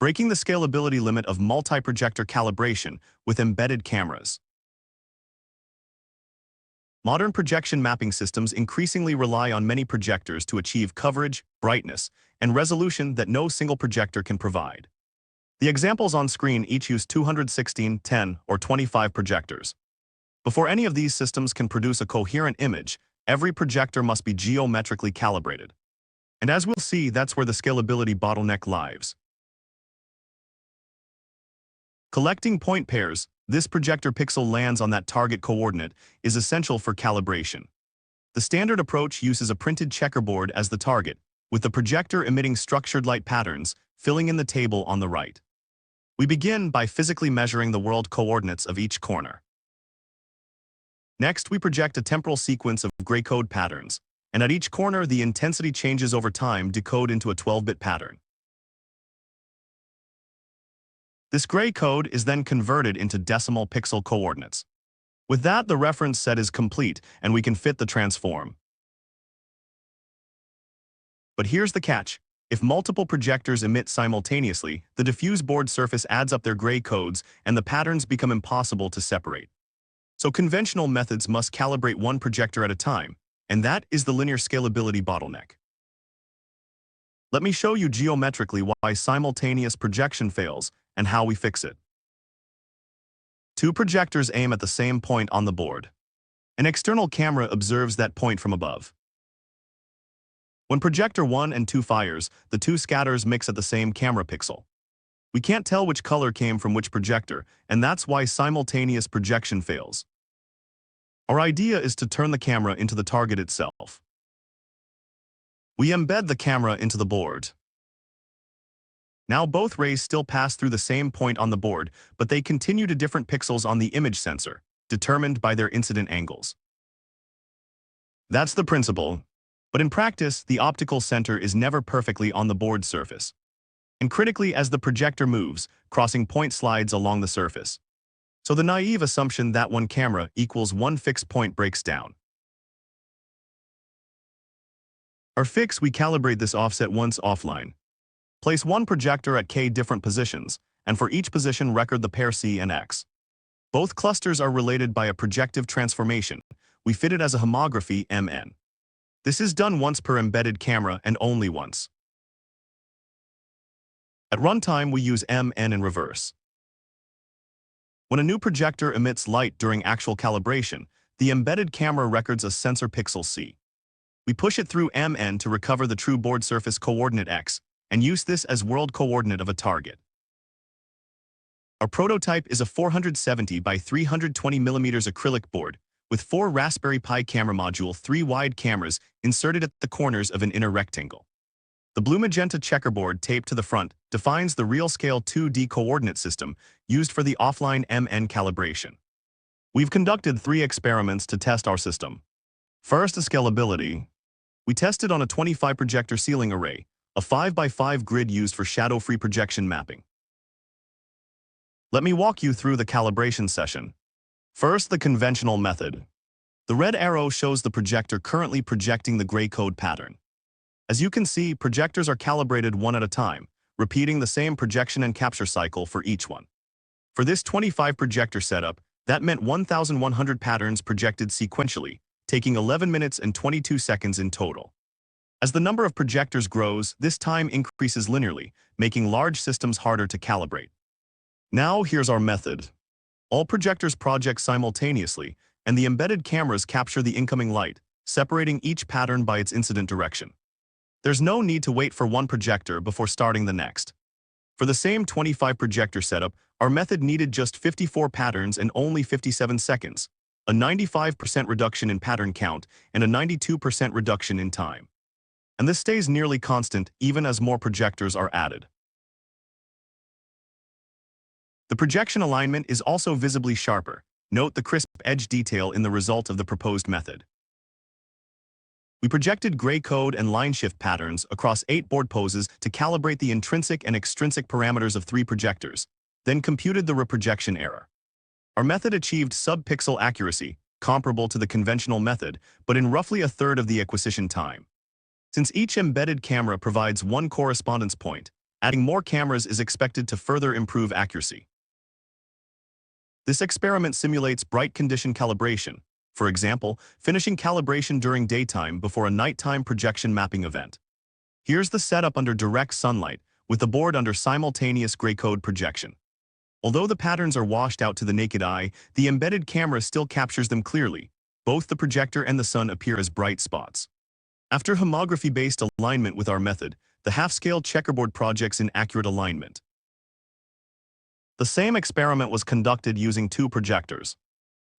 breaking the scalability limit of multi-projector calibration with embedded cameras. Modern projection mapping systems increasingly rely on many projectors to achieve coverage, brightness, and resolution that no single projector can provide. The examples on screen each use 216, 10, or 25 projectors. Before any of these systems can produce a coherent image, every projector must be geometrically calibrated. And as we'll see, that's where the scalability bottleneck lies. Collecting point pairs, this projector pixel lands on that target coordinate, is essential for calibration. The standard approach uses a printed checkerboard as the target, with the projector emitting structured light patterns, filling in the table on the right. We begin by physically measuring the world coordinates of each corner. Next, we project a temporal sequence of gray code patterns, and at each corner the intensity changes over time decode into a 12-bit pattern. This gray code is then converted into decimal pixel coordinates. With that, the reference set is complete, and we can fit the transform. But here's the catch. If multiple projectors emit simultaneously, the diffuse board surface adds up their gray codes, and the patterns become impossible to separate. So conventional methods must calibrate one projector at a time, and that is the linear scalability bottleneck. Let me show you geometrically why simultaneous projection fails and how we fix it. Two projectors aim at the same point on the board. An external camera observes that point from above. When projector 1 and 2 fires, the two scatters mix at the same camera pixel. We can't tell which color came from which projector, and that's why simultaneous projection fails. Our idea is to turn the camera into the target itself. We embed the camera into the board. Now both rays still pass through the same point on the board, but they continue to different pixels on the image sensor, determined by their incident angles. That's the principle. But in practice, the optical center is never perfectly on the board surface. And critically, as the projector moves, crossing point slides along the surface. So the naive assumption that one camera equals one fixed point breaks down. Our fix, we calibrate this offset once offline. Place one projector at k different positions, and for each position record the pair C and X. Both clusters are related by a projective transformation. We fit it as a homography Mn. This is done once per embedded camera and only once. At runtime, we use Mn in reverse. When a new projector emits light during actual calibration, the embedded camera records a sensor pixel C. We push it through Mn to recover the true board surface coordinate X, and use this as world coordinate of a target. Our prototype is a 470 by 320 mm acrylic board, with 4 Raspberry Pi camera module, 3 wide cameras inserted at the corners of an inner rectangle. The blue-magenta checkerboard taped to the front defines the real-scale 2D coordinate system used for the offline Mn calibration. We've conducted 3 experiments to test our system. First, the scalability. We tested on a 25 projector ceiling array, a 5x5 grid used for shadow-free projection mapping. Let me walk you through the calibration session. First, the conventional method. The red arrow shows the projector currently projecting the gray code pattern. As you can see, projectors are calibrated one at a time, repeating the same projection and capture cycle for each one. For this 25 projector setup, that meant 1,100 patterns projected sequentially, taking 11 minutes and 22 seconds in total. As the number of projectors grows, this time increases linearly, making large systems harder to calibrate. Now here's our method. All projectors project simultaneously, and the embedded cameras capture the incoming light, separating each pattern by its incident direction. There's no need to wait for one projector before starting the next. For the same 25 projector setup, our method needed just 54 patterns and only 57 seconds, a 95% reduction in pattern count and a 92% reduction in time. And this stays nearly constant even as more projectors are added. The projection alignment is also visibly sharper. Note the crisp edge detail in the result of the proposed method. We projected gray code and line shift patterns across 8 board poses to calibrate the intrinsic and extrinsic parameters of 3 projectors, then computed the reprojection error. Our method achieved sub-pixel accuracy, comparable to the conventional method, but in roughly a third of the acquisition time. Since each embedded camera provides one correspondence point, Adding more cameras is expected to further improve accuracy. This experiment simulates bright condition calibration, for example, finishing calibration during daytime before a nighttime projection mapping event. Here's the setup under direct sunlight, with the board under simultaneous gray code projection. Although the patterns are washed out to the naked eye, the embedded camera still captures them clearly. Both the projector and the sun appear as bright spots. After homography-based alignment with our method, the half-scale checkerboard projects in accurate alignment. The same experiment was conducted using two projectors.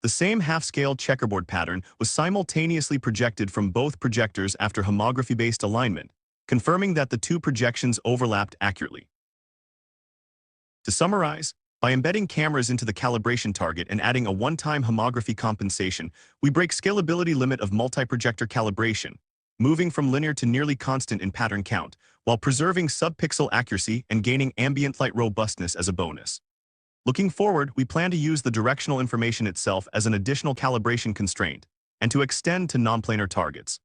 The same half-scale checkerboard pattern was simultaneously projected from both projectors after homography-based alignment, confirming that the two projections overlapped accurately. To summarize, by embedding cameras into the calibration target and adding a one-time homography compensation, we break scalability limit of multi-projector calibration, moving from linear to nearly constant in pattern count, while preserving sub-pixel accuracy and gaining ambient light robustness as a bonus. Looking forward, we plan to use the directional information itself as an additional calibration constraint, and to extend to non-planar targets.